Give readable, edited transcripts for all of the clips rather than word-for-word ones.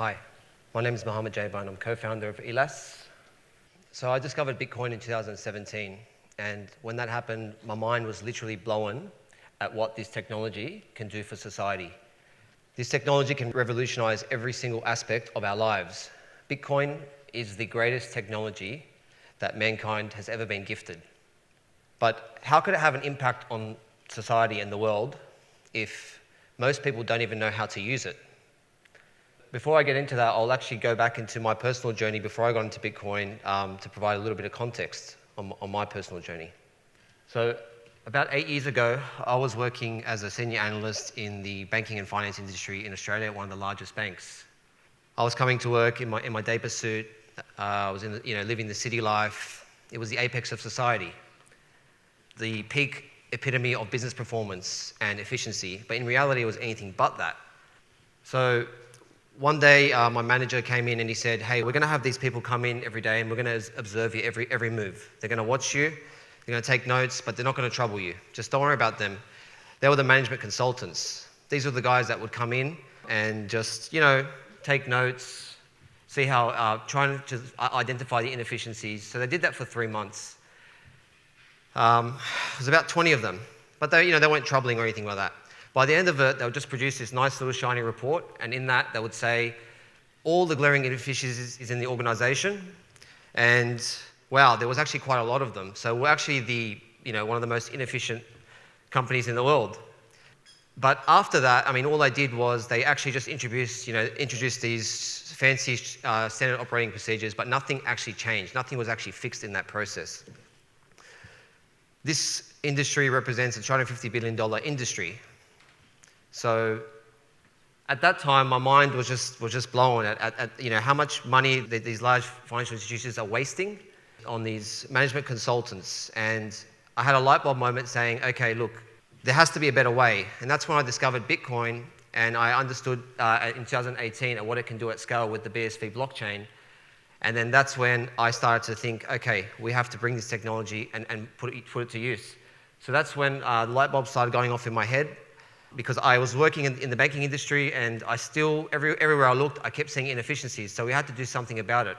Hi, my name is Mohammed Jayban. I'm co-founder of Elas. So I discovered Bitcoin in 2017, and when that happened, my mind was literally blown at what this technology can do for society. This technology can revolutionize every single aspect of our lives. Bitcoin is the greatest technology that mankind has ever been gifted. But how could it have an impact on society and the world if most people don't even know how to use it? Before I get into that, I'll actually go back into my personal journey before I got into Bitcoin to provide a little bit of context on my personal journey. So about 8 years ago, I was working as a senior analyst in the banking and finance industry in Australia at one of the largest banks. I was coming to work in my day pursuit. I was living the city life. It was the apex of society, the peak epitome of business performance and efficiency. But in reality, it was anything but that. So one day, my manager came in and he said, "Hey, we're going to have these people come in every day and we're going to observe you every move. They're going to watch you, they're going to take notes, but they're not going to trouble you. Just don't worry about them." They were the management consultants. These were the guys that would come in and just, take notes, see how, trying to identify the inefficiencies. So they did that for 3 months. It was about 20 of them, but they weren't troubling or anything like that. By the end of it, they would just produce this nice little shiny report, and in that, they would say all the glaring inefficiencies in the organization, and wow, there was actually quite a lot of them. So we're actually one of the most inefficient companies in the world. But after that, all they did was they actually just introduced these fancy standard operating procedures, but nothing actually changed. Nothing was actually fixed in that process. This industry represents a $250 billion industry. So at that time, my mind was just blown at how much money these large financial institutions are wasting on these management consultants. And I had a light bulb moment saying, okay, look, there has to be a better way. And that's when I discovered Bitcoin, and I understood in 2018 what it can do at scale with the BSV Blockchain. And then that's when I started to think, okay, we have to bring this technology and put it to use. So that's when the light bulb started going off in my head, because I was working in the banking industry, and I still, everywhere I looked, I kept seeing inefficiencies. So we had to do something about it.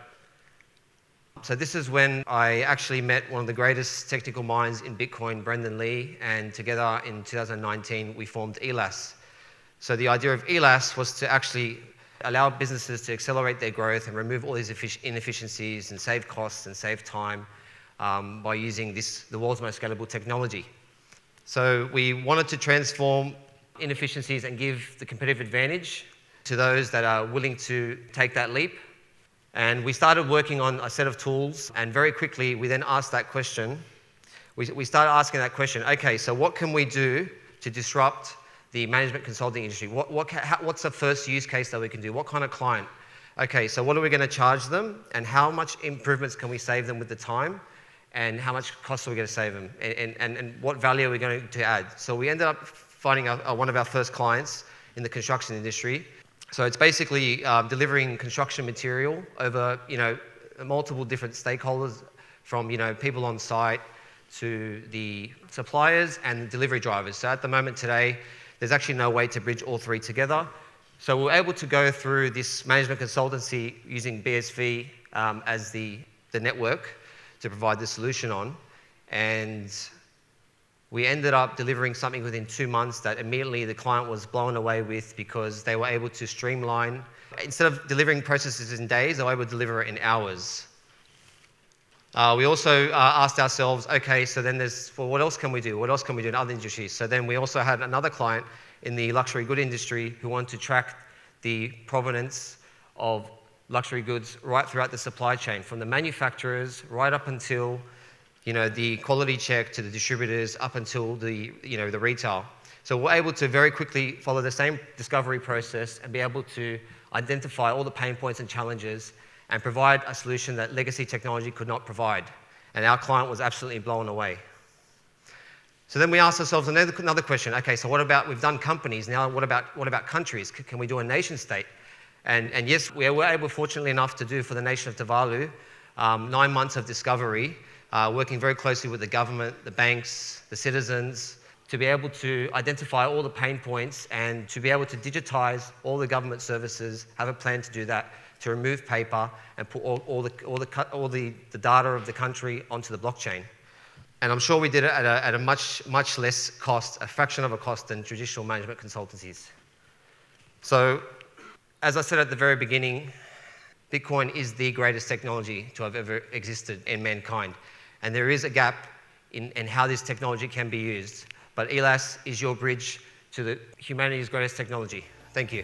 So this is when I actually met one of the greatest technical minds in Bitcoin, Brendan Lee, and together in 2019, we formed Elas. So the idea of Elas was to actually allow businesses to accelerate their growth and remove all these inefficiencies and save costs and save time by using the world's most scalable technology. So we wanted to transform inefficiencies and give the competitive advantage to those that are willing to take that leap. And we started working on a set of tools, and very quickly we then asked that question. We started asking that question, okay, so what can we do to disrupt the management consulting industry? What's the first use case that we can do? What kind of client? Okay, so what are we going to charge them, and how much improvements can we save them with the time, and how much cost are we going to save them, and what value are we going to add? So we ended up finding one of our first clients in the construction industry. So it's basically delivering construction material over multiple different stakeholders, from people on site to the suppliers and the delivery drivers. So at the moment today, there's actually no way to bridge all three together. So we're able to go through this management consultancy using BSV as the network to provide the solution on, and we ended up delivering something within 2 months that immediately the client was blown away with, because they were able to streamline. Instead of delivering processes in days, they were able to deliver it in hours. We also asked ourselves, okay, so then what else can we do? What else can we do in other industries? So then we also had another client in the luxury good industry who wanted to track the provenance of luxury goods right throughout the supply chain, from the manufacturers right up until the quality check, to the distributors, up until the retail. So we're able to very quickly follow the same discovery process and be able to identify all the pain points and challenges and provide a solution that legacy technology could not provide. And our client was absolutely blown away. So then we asked ourselves another question. Okay, so we've done companies, now what about countries? Can we do a nation state? And yes, we were able, fortunately enough, to do for the nation of Tuvalu 9 months of discovery, working very closely with the government, the banks, the citizens, to be able to identify all the pain points and to be able to digitize all the government services, have a plan to do that, to remove paper and put all the data of the country onto the blockchain. And I'm sure we did it at a much less cost, a fraction of a cost than traditional management consultancies. So, as I said at the very beginning, Bitcoin is the greatest technology to have ever existed in mankind. And there is a gap in how this technology can be used. But Elas is your bridge to humanity's greatest technology. Thank you.